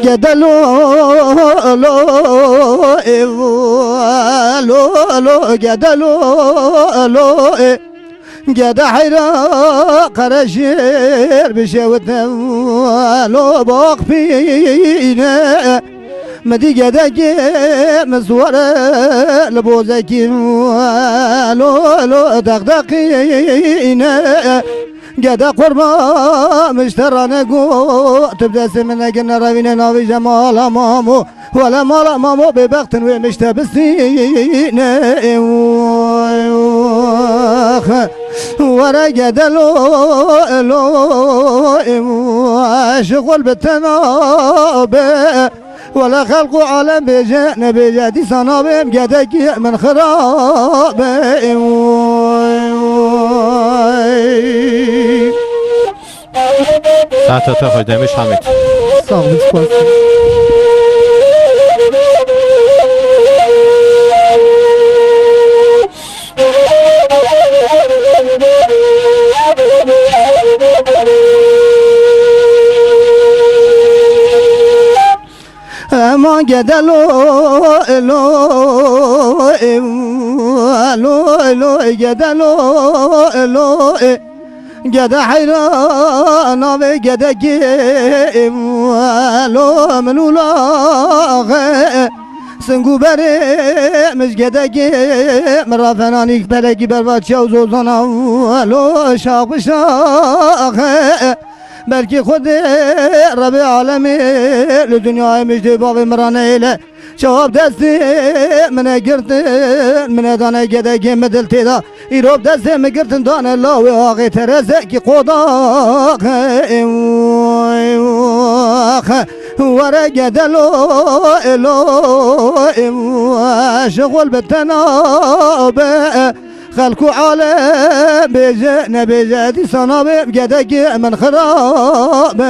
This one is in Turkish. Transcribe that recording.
gedelo lo lo lo gedelo lo gede hayra karaşir bir şey lo bakpine medi gede ki mezwara lebozaki lo lo dagdaqine gede kurma müşterane go tebda semine gene ravine navi cemal mamu vela mala mamu bebektin ve müştebisine ورا جدلو لو شغل بالتناب ولا خلق عالم بجان بجادي صنابم جدك من خراب Saate Tokoy demiş Hamit. Sağ olun. Ama gedelo lo lo lo gedelo lo gede hayrana ve gede kim lo menula Sengu beri mizgede kim rafenanik beleki bervat çavzozana lo şak bişak belki Khudi Rabbi alemi le dünyayı müjde bağı mirane ile cevap desti mine girdin mine dane gede gemedil teda İrob desti mi girdin dane la ve aği tereze ki kodak vere gede lo şغل بالتنابه خلق عالم بجنا بجادي صنابم قدق من خراب